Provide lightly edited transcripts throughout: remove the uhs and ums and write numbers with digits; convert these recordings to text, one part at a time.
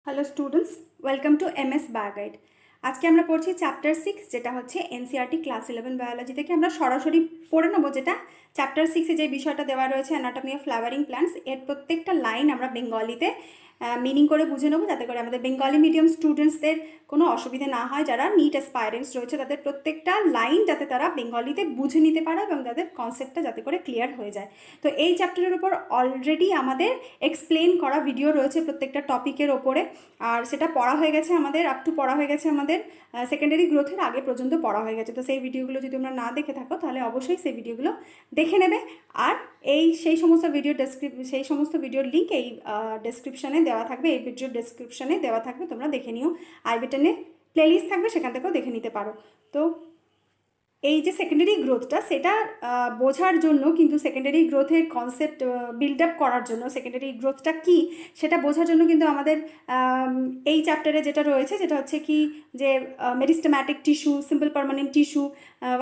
Hello students, welcome to MS Bioguide. আজকে আমরা পড়ছি চ্যাপ্টার 6, যেটা হচ্ছে এনসিইআরটি ক্লাস 11 বায়োলজি থেকে আমরা সরাসরি পড়ে নেবো। যেটা চ্যাপ্টার 6-এ যে বিষয়টা দেওয়া রয়েছে অ্যানাটমি অফ ফ্লাওয়ারিং প্ল্যান্টস, এর প্রত্যেকটা লাইন আমরা বেঙ্গলিতে মিনিং করে বুঝে নেবো, যাতে করে আমাদের বেঙ্গলি মিডিয়াম স্টুডেন্টসদের কোনো অসুবিধা না হয়। যারা নিট অ্যাসপায়ারেন্টস রয়েছে তাদের প্রত্যেকটা লাইন যাতে তারা বেঙ্গলিতে বুঝে নিতে পারে এবং তাদের কনসেপ্টটা যাতে করে ক্লিয়ার হয়ে যায়। তো এই চ্যাপ্টারের উপর অলরেডি আমাদের এক্সপ্লেন করা ভিডিও রয়েছে প্রত্যেকটা টপিকের ওপরে, আর সেটা পড়া হয়ে গেছে আমাদের, আপ টু পড়া হয়ে গেছে আমাদের সেকেন্ডারি গ্রোথের আগে পর্যন্ত পড়া হয়ে গেছে। তো সেই ভিডিওগুলো যদি তোমরা না দেখে থাকো তাহলে অবশ্যই সেই ভিডিওগুলো দেখে নেবে। আর সেই সমস্ত ভিডিওর লিঙ্ক এই ডেসক্রিপশানে দেওয়া থাকবে, এই ভিডিওর ডেসক্রিপশানে দেওয়া থাকবে, তোমরা দেখে নিও। আই বাটনে প্লেলিস্ট থাকবে, সেখান থেকেও দেখে নিতে পারো। তো এই যে সেকেন্ডারি গ্রোথটা, সেটা বোঝার জন্য কিন্তু সেকেন্ডারি গ্রোথের কনসেপ্ট বিল্ড আপ করার জন্য, সেকেন্ডারি গ্রোথটা কি সেটা বোঝার জন্য কিন্তু আমাদের এই চ্যাপ্টারে যেটা রয়েছে, যেটা হচ্ছে কি যে meristematic tissue, simple permanent tissue,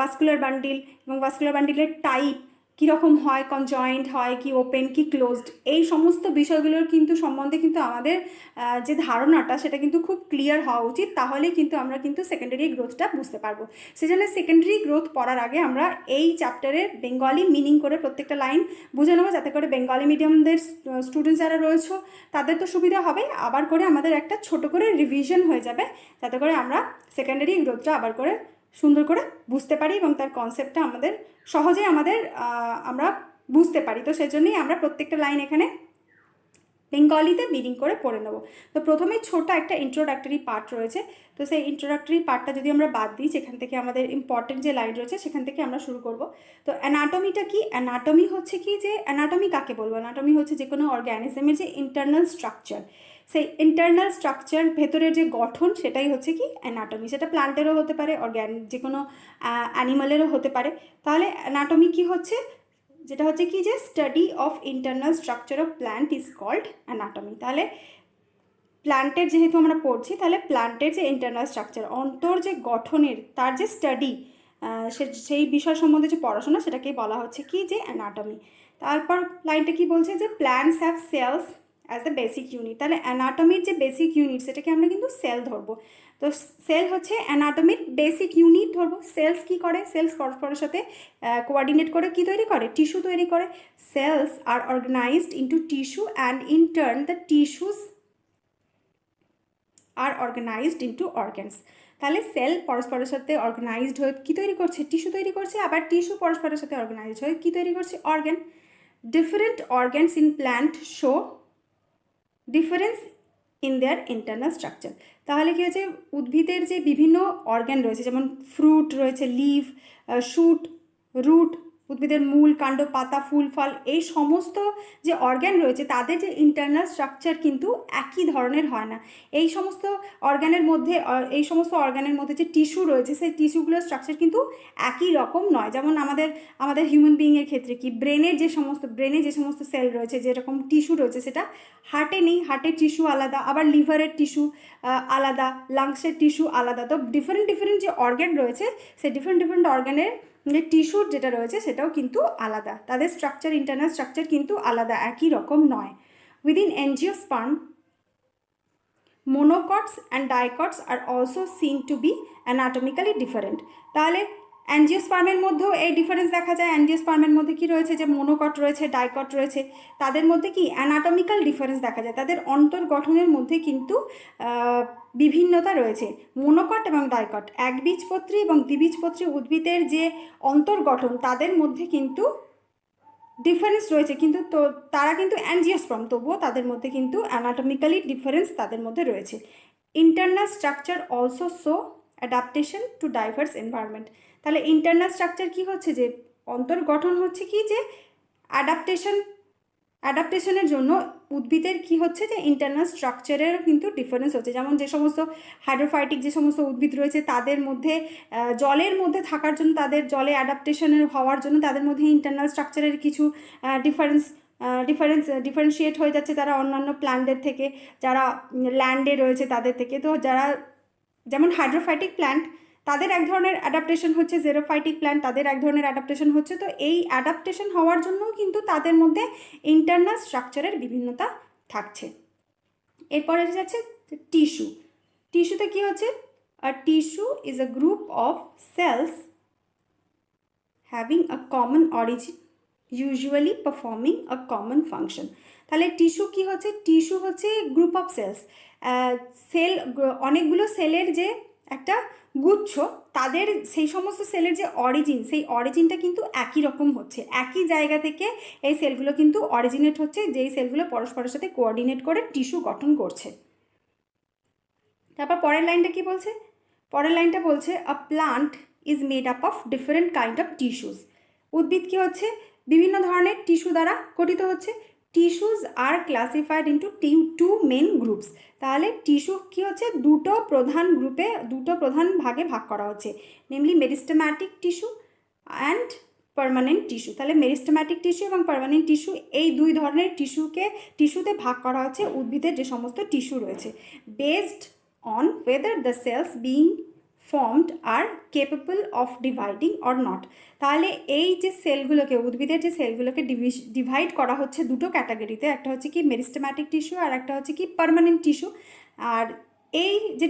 vascular bundle এবং ভাস্কুলার বান্ডিলের টাইপ কীরকম হয়, কনজয়েন্ট হয় কি ওপেন কি ক্লোজড, এই সমস্ত বিষয়গুলোর কিন্তু সম্বন্ধে কিন্তু আমাদের যে ধারণাটা সেটা কিন্তু খুব ক্লিয়ার হওয়া উচিত। তাহলেই কিন্তু আমরা কিন্তু সেকেন্ডারি গ্রোথটা বুঝতে পারবো। সেজন্য সেকেন্ডারি গ্রোথ পড়ার আগে আমরা এই চ্যাপ্টারের বেঙ্গলি মিনিং করে প্রত্যেকটা লাইন বুঝে নেবো, যাতে করে বেঙ্গলি মিডিয়ামদের স্টুডেন্টস যারা রয়েছে তাদের তো সুবিধা হবে, আবার করে আমাদের একটা ছোট করে রিভিশন হয়ে যাবে, যাতে করে আমরা সেকেন্ডারি গ্রোথটা আবার করে সুন্দর করে বুঝতে পারি এবং তার কনসেপ্টটা আমাদের সহজে আমরা বুঝতে পারি। তো সেজন্যই আমরা প্রত্যেকটা লাইন এখানে বেঙ্গলিতে মিনিং করে পড়ে নেব। তো প্রথমেই ছোট একটা ইন্ট্রোডাক্টরি পার্ট রয়েছে। তো সেই ইন্ট্রোডাক্টরি পার্টটা যদি আমরা বাদ দিই, সেখান থেকে আমাদের ইম্পর্টেন্ট যে লাইন রয়েছে সেখান থেকে আমরা শুরু করব। তো অ্যানাটমিটা কি? অ্যানাটমি হচ্ছে কি যে অ্যানাটমি কাকে বলবো? অ্যানাটমি হচ্ছে যে কোনো অর্গ্যানিজমের যে ইন্টারনাল স্ট্রাকচার, সেই ইন্টারনাল স্ট্রাকচার, ভেতরের যে গঠন, সেটাই হচ্ছে কি অ্যানাটমি। সেটা প্ল্যান্টেরও হতে পারে, যে কোনো অ্যানিমালেরও হতে পারে। তাহলে অ্যানাটমি কি হচ্ছে? যেটা হচ্ছে কি যে study of internal structure of plant is called anatomy. তাহলে প্ল্যান্টের যেহেতু আমরা পড়ছি, তাহলে প্ল্যান্টের যে ইন্টারনাল স্ট্রাকচার, অন্তর যে গঠনের, তার যে স্টাডি, সেই বিষয় সম্বন্ধে যে পড়াশোনা, সেটাকেই বলা হচ্ছে কি যে অ্যানাটমি। তারপর লাইনটা কি বলছে যে plants have cells as the basic unit. তাহলে অ্যানাটমির যে বেসিক ইউনিট, সেটাকে আমরা কিন্তু সেল ধরবো। তো সেল হচ্ছে অ্যানাটমির বেসিক ইউনিট ধরবো। সেলস কি করে? সেলস পরস্পরের সাথে কোঅর্ডিনেট করে কি তৈরি করে? টিস্যু তৈরি করে। Cells are organised into tissue and in turn the tissues are organised into organs. তাহলে সেল পরস্পরের সাথে অর্গানাইজড হয়ে কী তৈরি করছে? টিস্যু তৈরি করছে। আবার টিস্যু পরস্পরের সাথে অর্গানাইজড হয়ে কী তৈরি করছে? Organ. Different organs in plant show difference in their internal structure. তাহলে কী হচ্ছে? উদ্ভিদের যে বিভিন্ন অর্গ্যান রয়েছে, যেমন ফ্রুট রয়েছে, লিভ, শুট, রুট, উদ্ভিদের মূল, কাণ্ড, পাতা, ফুল, ফল, এই সমস্ত যে অর্গ্যান রয়েছে তাদের যে ইন্টারনাল স্ট্রাকচার কিন্তু একই ধরনের হয় না। এই সমস্ত অর্গ্যানের মধ্যে যে টিস্যু রয়েছে, সেই টিস্যুগুলোর স্ট্রাকচার কিন্তু একই রকম নয়। যেমন আমাদের হিউম্যান বিইংয়ের ক্ষেত্রে কি, ব্রেনে যে সমস্ত সেল রয়েছে, যেরকম টিস্যু রয়েছে, সেটা হার্টে নেই। হার্টের টিস্যু আলাদা, আবার লিভারের টিস্যু আলাদা, লাংসের টিস্যু আলাদা। তো ডিফারেন্ট যে অর্গ্যান রয়েছে, সেই ডিফারেন্ট অর্গ্যানের যে টিস্যুর যেটা রয়েছে সেটাও কিন্তু আলাদা, তাদের স্ট্রাকচার, ইন্টারনাল স্ট্রাকচার কিন্তু আলাদা, একই রকম নয়। Within angiosperm, monocots and dicots are also seen to be anatomically different. তাহলে অ্যাঞ্জিওস্পার্মের মধ্যেও এই ডিফারেন্স দেখা যায়। অ্যাঞ্জিওস্পার্মের মধ্যে কি রয়েছে? যে মোনোকট রয়েছে, ডাইকট রয়েছে, তাদের মধ্যে কি অ্যানাটমিক্যাল ডিফারেন্স দেখা যায়। তাদের অন্তর্গঠনের মধ্যে কিন্তু বিভিন্নতা রয়েছে। মোনোকট এবং ডাইকট, একবীজপত্রী এবং দ্বিবীজপত্রী উদ্ভিদের যে অন্তর্গঠন, তাদের মধ্যে কিন্তু ডিফারেন্স রয়েছে, কিন্তু তো তারা কিন্তু অ্যাঞ্জিওস্পার্ম, তবুও তাদের মধ্যে কিন্তু অ্যানাটমিক্যালি ডিফারেন্স তাদের মধ্যে রয়েছে। Internal structure also show adaptation to diverse environment. তাহলে ইন্টারনাল স্ট্রাকচার কি হচ্ছে? যে অন্তর্গঠন হচ্ছে কি যে অ্যাডাপ্টেশনের জন্য উদ্ভিদের কি হচ্ছে? যে ইন্টারনাল স্ট্রাকচারেরও কিন্তু ডিফারেন্স হচ্ছে। যেমন যে সমস্ত হাইড্রোফাইটিক যে সমস্ত উদ্ভিদ রয়েছে, তাদের মধ্যে জলের মধ্যে থাকার জন্য, তাদের জলে অ্যাডাপ্টেশনের হওয়ার জন্য তাদের মধ্যে ইন্টারনাল স্ট্রাকচারের কিছু ডিফারেন্সিয়েট হয়ে যাচ্ছে তারা অন্যান্য প্ল্যান্টের থেকে, যারা ল্যান্ডে রয়েছে তাদের থেকে। তো যারা যেমন হাইড্রোফাইটিক প্ল্যান্ট, তাদের এক ধরনের অ্যাডাপ্টেশন হচ্ছে, জেরোফাইটিক প্ল্যান্ট তাদের এক ধরনের অ্যাডাপ্টেশন হচ্ছে। তো এই অ্যাডাপ্টেশন হওয়ার জন্যও কিন্তু তাদের মধ্যে ইন্টারনাল স্ট্রাকচারের বিভিন্নতা থাকছে। এরপর এসে যাচ্ছে টিস্যু। টিস্যুতে কি হচ্ছে, a tissue is a group of cells having a common origin usually performing a common function. তাহলে টিস্যু কি হচ্ছে, টিস্যু হচ্ছে গ্রুপ অফ সেলস, সেল, অনেকগুলো সেলের যে একটা গুচ্ছ, তাদের সেই সমস্ত সেলের যে অরিজিন, সেই অরিজিনটা কিন্তু একই রকম হচ্ছে, একই জায়গা থেকে এই সেলগুলো কিন্তু অরিজিনেট হচ্ছে, যেই সেলগুলো পরস্পরের সাথে কোঅর্ডিনেট করে টিস্যু গঠন করছে। তারপর পরের লাইনটা কি বলছে, পরের লাইনটা বলছে a plant is made up of different kind of tissues. উদ্ভিদ কি হচ্ছে, বিভিন্ন ধরনের টিস্যু দ্বারা গঠিত হচ্ছে। Tissues are classified into two main groups. তাহলে টিস্যু কি হচ্ছে, দুটো প্রধান গ্রুপে, দুটো প্রধান ভাগে ভাগ করা হচ্ছে, namely meristematic tissue and permanent tissue. তাহলে মেরিস্টেম্যাটিক টিস্যু এবং পার্মানেন্ট টিস্যু, এই দুই ধরনের টিস্যুতে ভাগ করা হচ্ছে উদ্ভিদের যে সমস্ত টিস্যু রয়েছে, based on whether the cells being formed are capable of dividing or not। তাহলে এই যে সেলগুলোকে, উদ্ভিদের যে সেলগুলোকে ডিভাইড করা হচ্ছে দুটো ক্যাটাগরিতে, একটা হচ্ছে কি মেরিস্টেম্যাটিক টিস্যু আর একটা হচ্ছে কি পার্মানেন্ট টিস্যু। আর এই যে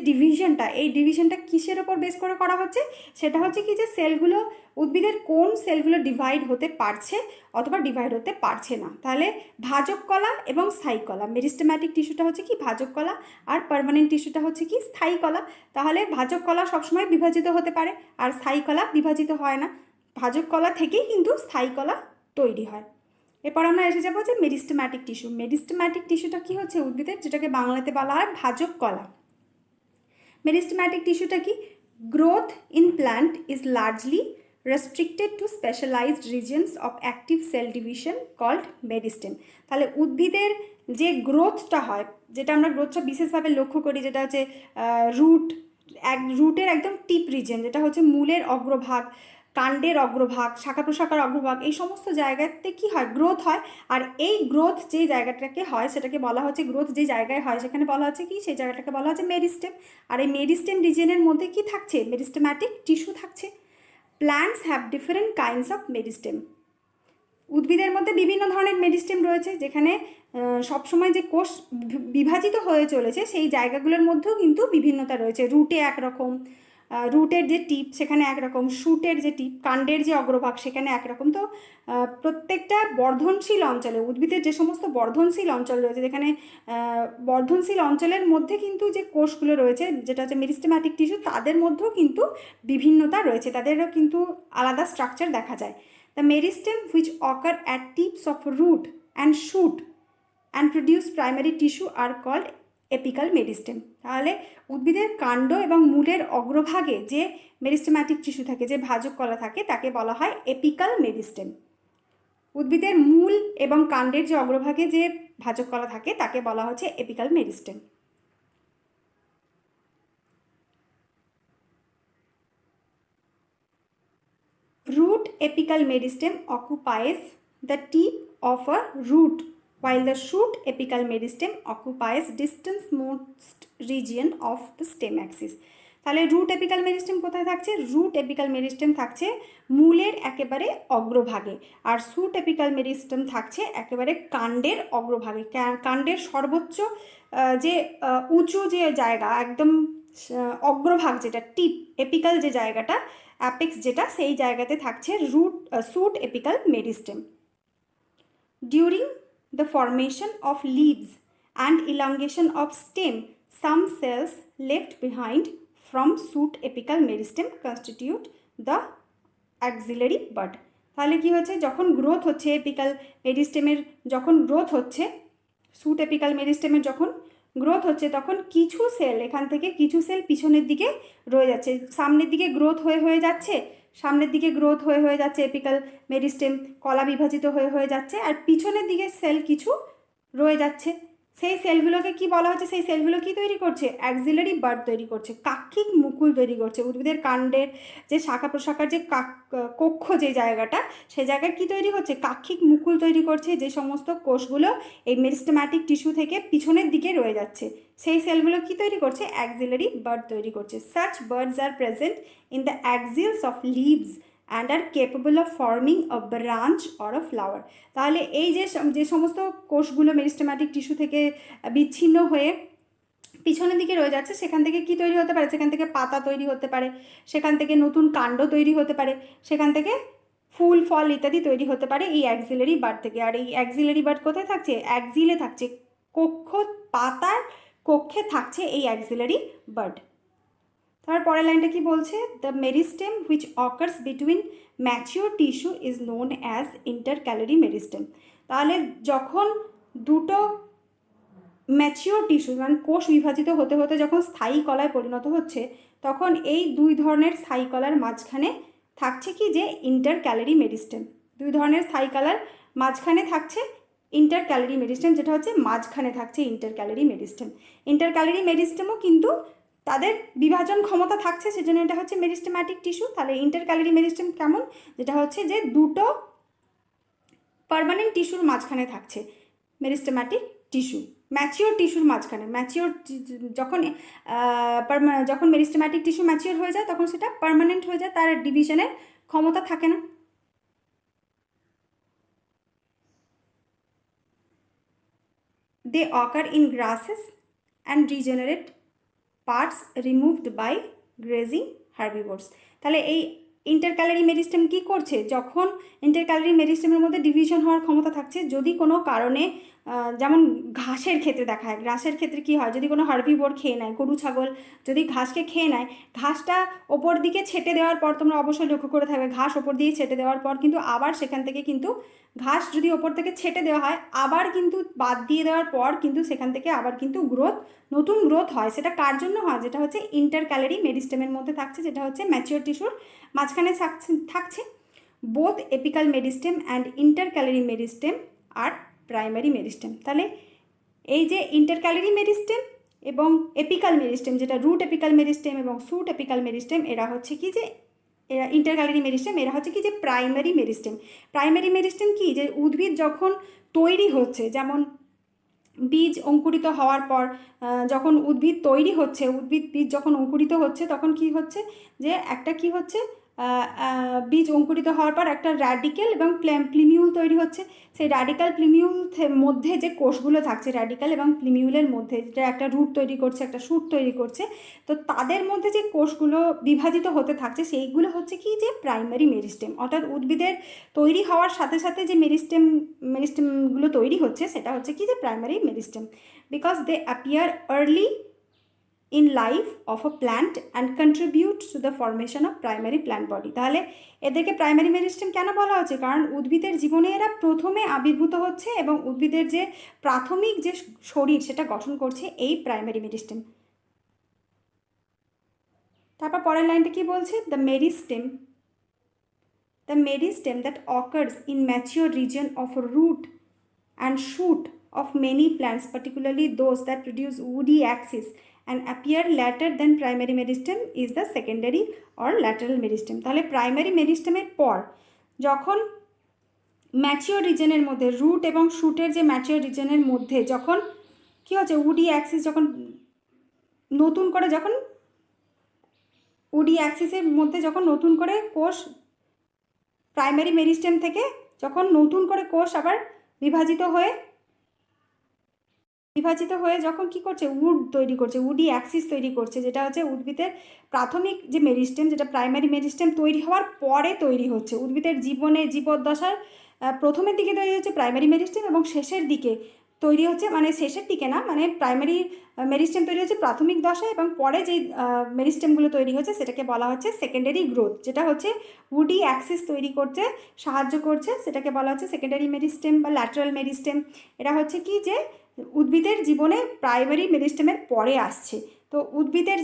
ডিভিশনটা কিসের ওপর বেস করে করা হচ্ছে, সেটা হচ্ছে কি যে সেলগুলো, উদ্ভিদের কোন সেলগুলো ডিভাইড হতে পারছে অথবা ডিভাইড হতে পারছে না। তাহলে ভাজক কলা এবং স্থায়ী কলা, মেরিস্টেম্যাটিক টিস্যুটা হচ্ছে কি ভাজক কলা আর পার্মানেন্ট টিস্যুটা হচ্ছে কি স্থায়ী কলা। তাহলে ভাজক কলা সবসময় বিভাজিত হতে পারে আর স্থায়ী কলা বিভাজিত হয় না, ভাজক কলা থেকেই কিন্তু স্থায়ী কলা তৈরি হয়। এরপর আমরা এসে যাবো যে মেরিস্টেম্যাটিক টিস্যু। মেরিস্টেম্যাটিক টিস্যুটা কি হচ্ছে উদ্ভিদের, যেটাকে বাংলাতে বলা হয় ভাজক কলা। মেরিস্টেম্যাটিক টিস্যুটা কি, growth in plant is largely restricted to specialized regions of active cell division called meristem. তাহলে উদ্ভিদের যে গ্রোথটা হয়, যেটা আমরা গ্রোথটা বিশেষভাবে লক্ষ্য করি, যেটা হচ্ছে রুটের একদম টিপ রিজন, যেটা হচ্ছে মূলের অগ্রভাগ, কাণ্ডের অগ্রভাগ, শাখা প্রশাখার অগ্রভাগ, এই সমস্ত জায়গাতে কি হয়, গ্রোথ হয়। আর এই গ্রোথ যে জায়গাটাকে হয় সেটাকে বলা হচ্ছে, গ্রোথ যে জায়গায় হয় সেখানে বলা হচ্ছে কি, সেই জায়গাটাকে বলা হচ্ছে মেরিস্টেম। আর এই মেরিস্টেম রিজনের মধ্যে কি থাকছে, মেরিস্টেম্যাটিক টিস্যু থাকছে। Plants have different kinds of meristem. উদ্ভিদের মধ্যে বিভিন্ন ধরনের মেরিস্টেম রয়েছে, যেখানে সবসময় যে কোষ বিভাজিত হয়ে চলেছে সেই জায়গাগুলোর মধ্যেও কিন্তু বিভিন্নতা রয়েছে। রুটে একরকম, রুটের যে টিপ সেখানে একরকম, শুটের যে টিপ, কাণ্ডের যে অগ্রভাগ সেখানে একরকম। তো প্রত্যেকটা বর্ধনশীল অঞ্চলে, উদ্ভিদের যে সমস্ত বর্ধনশীল অঞ্চল রয়েছে, যেখানে বর্ধনশীল অঞ্চলের মধ্যে কিন্তু যে কোষগুলো রয়েছে, যেটা হচ্ছে মেরিস্টেম্যাটিক টিস্যু, তাদের মধ্যেও কিন্তু বিভিন্নতা রয়েছে, তাদেরও কিন্তু আলাদা স্ট্রাকচার দেখা যায়। The meristem which occur at tips of root and shoot and produce primary tissue are called apical meristem. তাহলে উদ্ভিদের কাণ্ড এবং মূলের অগ্রভাগে যে মেরিস্টেম্যাটিক টিস্যু থাকে, যে ভাজক কলা থাকে, তাকে বলা হয় এপিক্যাল মেরিস্টেম। উদ্ভিদের মূল এবং কাণ্ডের যে অগ্রভাগে যে ভাজক কলা থাকে তাকে বলা হচ্ছে apical meristem. Root apical meristem occupies the tip of a root, while the shoot apical meristem occupies distance-most region of the stem axis. তাহলে রুট এপিক্যাল মেরিস্টেম কোথায় থাকছে, রুট এপিক্যাল মেরিস্টেম থাকছে মূলের একেবারে অগ্রভাগে, আর শুট এপিক্যাল মেরিস্টেম থাকছে একেবারে কাণ্ডের অগ্রভাগে, কাণ্ডের সর্বোচ্চ যে উঁচু যে জায়গা, একদম অগ্রভাগ যেটা টিপ, এপিক্যাল যে জায়গাটা, অ্যাপেক্স যেটা, সেই জায়গাতে থাকছে shoot apical meristem. During the formation of leaves and elongation of stem, some cells left behind from shoot apical meristem constitute the axillary bud. তাহলে কি হচ্ছে, যখন গ্রোথ হচ্ছে এপিক্যাল মেরিস্টেমের, যখন গ্রোথ হচ্ছে শুট এপিক্যাল মেরিস্টেমের, যখন গ্রোথ হচ্ছে, তখন কিছু সেল, এখান থেকে কিছু সেল পিছনের দিকে রয়ে যাচ্ছে, সামনের দিকে গ্রোথ হয়ে যাচ্ছে, সামনের দিকে গ্রোথ হয়ে যাচ্ছে এপিক্যাল মেরিস্টেম, কলা বিভাজিত হয়ে যাচ্ছে, আর পিছনের দিকে সেল কিছু রয়ে যাচ্ছে। সেই সেলগুলোকে কি বলা হচ্ছে, সেই সেলগুলো কি তৈরি করছে, অ্যাক্সিলারি বাড তৈরি করছে, কাক্ষিক মুকুল তৈরি করছে। উদ্ভিদের কাণ্ডের যে শাখা প্রশাখার যে কক্ষ, যে জায়গাটা, সেই জায়গায় কি তৈরি হচ্ছে, কাক্ষিক মুকুল তৈরি করছে, যে সমস্ত কোষগুলো এই মেরিস্টেম্যাটিক টিস্যু থেকে পিছনের দিকে রয়ে যাচ্ছে, সেই সেলগুলো কি তৈরি করছে, অ্যাক্সিলারি বাড তৈরি করছে। Such buds are present in the axils of leaves and are capable of forming a branch or a flower. তাহলে এই যে সমস্ত কোষগুলো মেরিস্টেম্যাটিক টিস্যু থেকে বিচ্ছিন্ন হয়ে পিছনের দিকে রয়ে যাচ্ছে, সেখান থেকে কি তৈরি হতে পারে? সেখান থেকে পাতা তৈরি হতে পারে, সেখান থেকে নতুন কাণ্ড তৈরি হতে পারে, সেখান থেকে ফুল ফল ইত্যাদি তৈরি হতে পারে এই অ্যাক্সিলারি বাড থেকে। আর এই অ্যাক্সিলারি বাড কোথায় থাকছে? অ্যাক্সিলে থাকছে, পাতার কক্ষে থাকছে এই অ্যাক্সিলারি বাড। তার পরের লাইনটা কি বলছে? The meristem which occurs between mature tissue is known as ইন্টারক্যালারি meristem. তাহলে যখন দুটো ম্যাচিওর টিস্যু মানে কোষ বিভাজিত হতে হতে যখন স্থায়ী কলায় পরিণত হচ্ছে, তখন এই দুই ধরনের স্থায়ী কলার মাঝখানে থাকছে কি? যে ইন্টারক্যালারি মেরিস্টেম। দুই ধরনের স্থায়ী কলার মাঝখানে থাকছে ইন্টারক্যালারি মেরিস্টেম, যেটা হচ্ছে মাঝখানে থাকছে ইন্টারক্যালারি মেরিস্টেম। ইন্টারক্যালারি মেরিস্টেমও কিন্তু তাদের বিভাজন ক্ষমতা থাকছে, সেজন্য এটা হচ্ছে মেরিস্টেম্যাটিক টিস্যু। তাহলে ইন্টারক্যালারি মেরিস্টেম কেমন? যেটা হচ্ছে যে দুটো পার্মানেন্ট টিস্যুর মাঝখানে থাকছে মেরিস্টেম্যাটিক টিস্যু। ম্যাচিওর টিস্যুর মাঝখানে, যখন মেরিস্টেম্যাটিক টিস্যু ম্যাচিওর হয়ে যায় তখন সেটা পার্মানেন্ট হয়ে যায়, তার ডিভিশনের ক্ষমতা থাকে না। They occur in grasses and regenerate parts removed by grazing herbivores. তাহলে এই ইন্টারক্যালারি মেরিস্টেম কি করছে? যখন ইন্টারক্যালারি মেরিস্টেমের মধ্যে ডিভিশন হওয়ার ক্ষমতা থাকছে, যদি কোনো কারণে যেমন ঘাসের ক্ষেত্রে দেখা হয়, ঘাসের ক্ষেত্রে কি হয়? যদি কোনো হার্বিভোর খেয়ে নেয়, গরু ছাগল যদি ঘাসকে খেয়ে নেয়, ঘাসটা ওপর দিকে ছেটে দেওয়ার পর, তোমরা অবশ্যই লক্ষ্য করে থাকবে, ঘাস ওপর দিয়ে ছেটে দেওয়ার পর কিন্তু আবার সেখান থেকে কিন্তু ঘাস যদি ওপর থেকে ছেটে দেওয়া হয়, আবার কিন্তু বাদ দিয়ে দেওয়ার পর কিন্তু সেখান থেকে আবার কিন্তু নতুন গ্রোথ হয়। সেটা কার জন্য হয়? যেটা হচ্ছে ইন্টারক্যালারি মেরিস্টেমের মধ্যে থাকছে, যেটা হচ্ছে ম্যাচিওর টিস্যুর মাঝখানে থাকছে। Both apical meristem and intercalary meristem আর প্রাইমারি মেরিস্টেম। তাহলে এই যে ইন্টারক্যালারি মেরিস্টেম এবং এপিক্যাল মেরিস্টেম, যেটা রুট এপিক্যাল মেরিস্টেম এবং শুট এপিক্যাল মেরিস্টেম, এরা হচ্ছে কি? যে এরা ইন্টারক্যালারি মেরিস্টেম, এরা হচ্ছে কি? যে প্রাইমারি মেরিস্টেম। প্রাইমারি মেরিস্টেম কি? যে উদ্ভিদ যখন তৈরি হচ্ছে, যেমন বীজ অঙ্কুরিত হওয়ার পর যখন উদ্ভিদ তৈরি হচ্ছে, বীজ যখন অঙ্কুরিত হচ্ছে, তখন কি হচ্ছে? যে একটা কি হচ্ছে? বীজ অঙ্কুরিত হওয়ার পর একটা র্যাডিক্যাল এবং প্লিমিউল তৈরি হচ্ছে। সেই র্যাডিক্যাল প্লিমিউল মধ্যে যে কোষগুলো থাকছে, র্যাডিক্যাল এবং প্লিমিউলের মধ্যে, যেটা একটা রুট তৈরি করছে, একটা শুট তৈরি করছে, তো তাদের মধ্যে যে কোষগুলো বিভাজিত হতে থাকছে, সেইগুলো হচ্ছে কি? যে প্রাইমারি মেরিস্টেম। অর্থাৎ উদ্ভিদের তৈরি হওয়ার সাথে সাথে যে মেরিস্টেমগুলো তৈরি হচ্ছে, সেটা হচ্ছে কি? যে primary meristem, because they appear early in life of a plant and contribute to the formation of primary plant body. তাহলে এদেরকে প্রাইমারি মেরিস্টেম কেন বলা হচ্ছে? কারণ উদ্ভিদের জীবনে এরা প্রথমে আবির্ভূত হচ্ছে এবং উদ্ভিদের যে প্রাথমিক যে শরীর সেটা গঠন করছে এই প্রাইমারি মেরিস্টেম। তারপর পরের লাইনটা কি বলছে? the meristem that occurs in mature region of a root and shoot of many plants, particularly those that produce woody axis and appear later than primary meristem, is the secondary or lateral meristem. তাহলে primary মেরিস্টেমের পর যখন mature রিজনের মধ্যে, root এবং শুটের যে mature রিজনের মধ্যে যখন কি হচ্ছে? উডি অ্যাক্সিস যখন নতুন করে, যখন উডি অ্যাক্সিসের মধ্যে যখন নতুন করে কোষ, প্রাইমারি মেরিস্টেম থেকে যখন নতুন করে কোষ আবার বিভাজিত হয়ে যখন কি করছে? উড তৈরি করছে, উডি অ্যাক্সিস তৈরি করছে, যেটা হচ্ছে উদ্ভিদের প্রাথমিক যে মেরিস্টেম, যেটা প্রাইমারি মেরিস্টেম তৈরি হওয়ার পরে তৈরি হচ্ছে। উদ্ভিদের জীবদ্দশার প্রথমের দিকে তৈরি হচ্ছে প্রাইমারি মেরিস্টেম এবং শেষের দিকে তৈরি হচ্ছে, মানে শেষের দিকে না, মানে প্রাইমারি মেরিস্টেম তৈরি হচ্ছে প্রাথমিক দশায় এবং পরে যেই মেরিস্টেমগুলো তৈরি হচ্ছে সেটাকে বলা হচ্ছে সেকেন্ডারি গ্রোথ, যেটা হচ্ছে উডি অ্যাক্সিস তৈরি করতে সাহায্য করছে, সেটাকে বলা হচ্ছে সেকেন্ডারি মেরিস্টেম বা ল্যাটারাল মেরিস্টেম। এরা হচ্ছে কি? যে উদ্ভিদের জীবনে প্রাইমারি মেরিস্টেমের পরে আসছে। তো উদ্ভিদের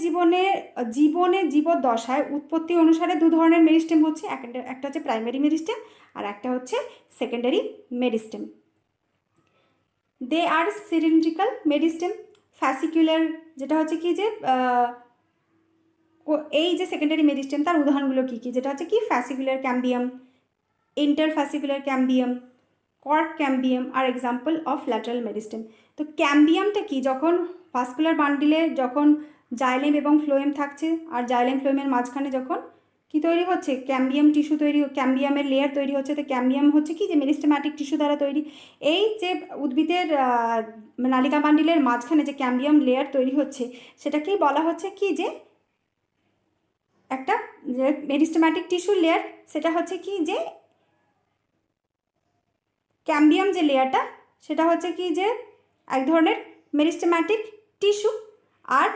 জীবদ্দশায় উৎপত্তি অনুসারে দু ধরনের মেরিস্টেম হচ্ছে, একটা হচ্ছে প্রাইমারি মেরিস্টেম আর একটা হচ্ছে সেকেন্ডারি মেরিস্টেম। দে আর সিলিন্ড্রিক্যাল মেরিস্টেম, ফ্যাসিকুলার, যেটা হচ্ছে কি? যে এই যে সেকেন্ডারি মেরিস্টেম, তার উদাহরণগুলো কী কী? যেটা হচ্ছে কি? Fascicular cambium, interfascicular cambium, cork cambium are example of lateral meristem. তো ক্যাম্বিয়ামটা কি? যখন ভাস্কুলার বান্ডিলে যখন জাইলেম এবং ফ্লোয়েম থাকছে আর জাইলেম ফ্লোয়েমের মাঝখানে যখন কি তৈরি হচ্ছে, ক্যাম্বিয়াম টিস্যু তৈরি, ক্যাম্বিয়ামের লেয়ার তৈরি হচ্ছে। তো ক্যাম্বিয়াম হচ্ছে কি যে মেরিস্টেম্যাটিক টিস্যু দ্বারা তৈরি। এই যে উদ্ভিদের নালিকা বান্ডিলের মাঝখানে যে ক্যাম্বিয়াম লেয়ার তৈরি হচ্ছে সেটাকেই বলা হচ্ছে কি যে একটা যে মেরিস্টেম্যাটিক টিস্যুর লেয়ার, সেটা হচ্ছে কি যে ক্যাম্বিয়াম যে লেয়ারটা সেটা হচ্ছে কি যে এক ধরনের মেরিস্টেম্যাটিক টিস্যু। আর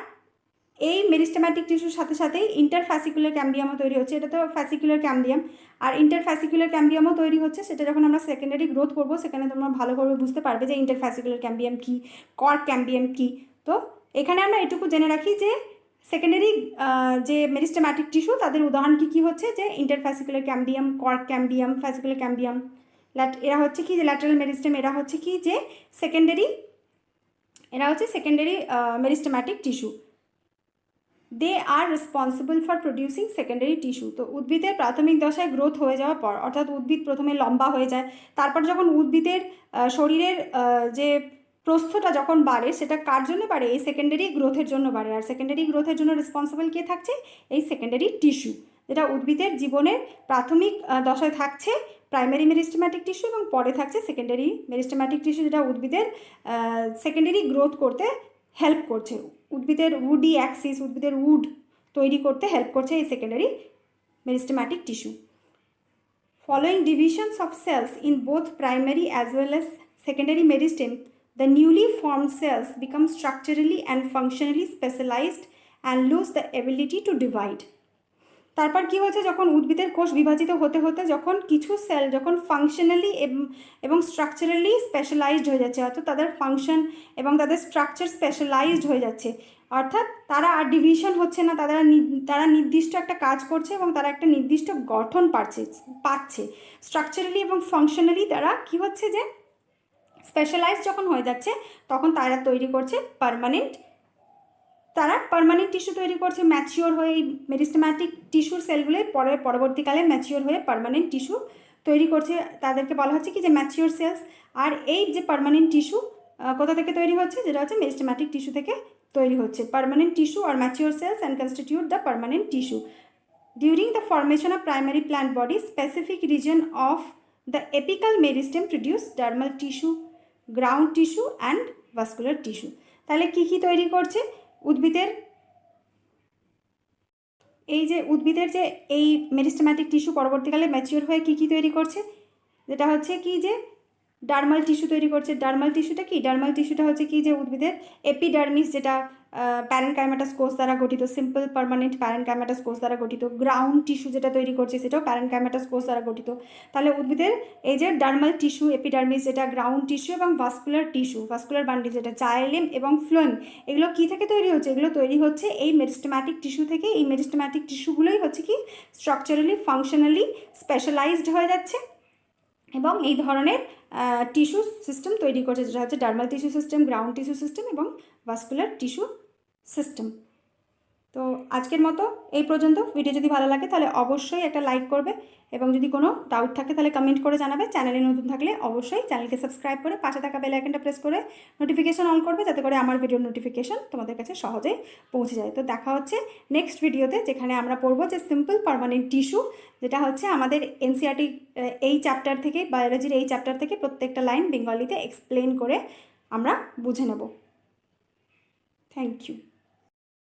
এই মেরিস্টেম্যাটিক টিস্যুর সাথে সাথেই ইন্টারফ্যাসিকুলার ক্যাম্বিয়ামও তৈরি হচ্ছে। এটা তো ফ্যাসিকুলার ক্যাম্বিয়াম, আর ইন্টারফ্যাসিকুলার ক্যাম্বিয়ামও তৈরি হচ্ছে। সেটা যখন আমরা সেকেন্ডারি গ্রোথ করবো সেখানে তোমরা ভালোভাবে বুঝতে পারবে যে ইন্টারফ্যাসিকুলার ক্যাম্বিয়াম কী, কর্ক ক্যাম্বিয়াম কী। তো এখানে আমরা এটুকু জেনে রাখি যে সেকেন্ডারি যে মেরিস্টেম্যাটিক টিস্যু তাদের উদাহরণ কী কী হচ্ছে, যে ইন্টারফ্যাসিকুলার ক্যাম্বিয়াম, কর্ক ক্যাম্বিয়াম, ফ্যাসিকুলার ক্যাম্বিয়াম। এরা হচ্ছে কি যে ল্যাটারাল মেরিস্টেম, এরা হচ্ছে কি যে সেকেন্ডারি, এরা হচ্ছে secondary meristematic tissue. They are responsible for producing secondary tissue. তো উদ্ভিদের প্রাথমিক দশায় গ্রোথ হয়ে যাওয়ার পর, অর্থাৎ উদ্ভিদ প্রথমে লম্বা হয়ে যায়, তারপর যখন উদ্ভিদের শরীরের যে প্রস্থটা যখন বাড়ে সেটা কার জন্য বাড়ে, এই সেকেন্ডারি গ্রোথের জন্য বাড়ে। আর সেকেন্ডারি গ্রোথের জন্য রেসপন্সিবল কে থাকছে, এই সেকেন্ডারি টিস্যু, যেটা উদ্ভিদের জীবনের প্রাথমিক দশায় থাকছে প্রাইমারি মেরিস্টেম্যাটিক টিস্যু এবং পরে থাকছে সেকেন্ডারি মেরিস্টেম্যাটিক টিস্যু, যেটা উদ্ভিদের সেকেন্ডারি গ্রোথ করতে হেল্প করছে। উদ্ভিদের উডি অ্যাক্সিস, উদ্ভিদের উড তৈরি করতে হেল্প করছে এই secondary meristematic tissue. Following divisions of cells in both primary as well as secondary meristem, the newly formed cells become structurally and functionally specialized and lose the ability to divide. তারপর কি হচ্ছে, যখন উদ্ভিদের কোষ বিভাজিত হতে হতে যখন কিছু সেল যখন ফাংশনালি এবং স্ট্রাকচারালি স্পেশালাইজড হয়ে যাচ্ছে, অর্থাৎ তাদের ফাংশন এবং তাদের স্ট্রাকচার স্পেশালাইজড হয়ে যাচ্ছে, অর্থাৎ তারা আর ডিভিশন হচ্ছে না, তারা নির্দিষ্ট একটা কাজ করছে এবং তারা একটা নির্দিষ্ট গঠন পাচ্ছে স্ট্রাকচারালি এবং ফাংশনালি। তারা কি হচ্ছে যে স্পেশালাইজড যখন হয়ে যাচ্ছে তখন তারা তৈরি করছে পার্মানেন্ট, তারা পার্মানেন্ট টিস্যু তৈরি করছে ম্যাচিওর হয়ে। এই মেরিস্টেম্যাটিক টিস্যুর সেলগুলো পরবর্তীকালে ম্যাচিওর হয়ে পার্মানেন্ট টিস্যু তৈরি করছে, তাদেরকে বলা হচ্ছে কি যে ম্যাচিওর সেলস। আর এই যে পার্মানেন্ট টিস্যু কোথা থেকে তৈরি হচ্ছে, যেটা হচ্ছে মেরিস্টেম্যাটিক টিস্যু থেকে তৈরি হচ্ছে। Permanent tissue are mature cells and constitute the permanent tissue. During the formation of primary plant body, specific region of the apical meristem produce dermal tissue, ground tissue and vascular tissue. তাহলে কী কী তৈরি করছে উদ্ভিদের, এই যে উদ্ভিদের যে এই মেরিস্টেম্যাটিক টিস্যু পরবর্তীকালে ম্যাচিওর হয়ে কী কী তৈরি করছে, যেটা হচ্ছে কি যে ডার্মাল টিস্যু তৈরি করছে। ডার্মাল টিস্যুটা কি, ডার্মাল টিস্যুটা হচ্ছে কি যে উদ্ভিদের এপিডার্মিস, যেটা প্যারেনকাইমাটাস কোষ দ্বারা গঠিত, সিম্পল পার্মানেন্ট প্যারেনকাইমাটাস কোষ দ্বারা গঠিত। গ্রাউন্ড টিস্যু যেটা তৈরি করছে সেটাও প্যারেনকাইমাটাস কোষ দ্বারা গঠিত। তাহলে উদ্ভিদের এই যে ডার্মাল টিস্যু, এপিডার্মিস যেটা গ্রাউন্ড টিস্যু এবং ভাস্কুলার টিস্যু, ভাস্কুলার বান্ডিল যেটা জাইলেম এবং ফ্লোয়েম, এগুলো কী থেকে তৈরি হচ্ছে, এগুলো তৈরি হচ্ছে এই মেরিস্টেম্যাটিক টিস্যু থেকে। এই মেরিস্টেম্যাটিক টিস্যুগুলোই হচ্ছে কি স্ট্রাকচারালি ফাংশনালি স্পেশালাইজড হয়ে যাচ্ছে এবং এই ধরনের টিস্যু সিস্টেম তৈরি করছে, যেটা হচ্ছে dermal tissue system, ground tissue system এবং ভাস্কুলার টিস্যু সিস্টেম। তো আজকের মতো এই পর্যন্ত। ভিডিও যদি ভালো লাগে তাহলে অবশ্যই একটা লাইক করবে এবং যদি কোনো ডাউট থাকে তাহলে কমেন্ট করে জানাবে। চ্যানেলে নতুন থাকলে অবশ্যই চ্যানেলকে সাবস্ক্রাইব করে পাশে থাকা বেল আইকনটা প্রেস করে নোটিফিকেশন অন করবে, যাতে করে আমার ভিডিওর নোটিফিকেশন তোমাদের কাছে সহজেই পৌঁছে যায়। তো দেখা হচ্ছে নেক্সট ভিডিওতে, যেখানে আমরা পড়বো যে সিম্পল পার্মানেন্ট টিস্যু, যেটা হচ্ছে আমাদের এনসিইআরটি এই চ্যাপ্টার থেকে, বায়োলজির এই চ্যাপ্টার থেকে প্রত্যেকটা লাইন বেঙ্গলিতে এক্সপ্লেন করে আমরা বুঝে নেব। Thank you.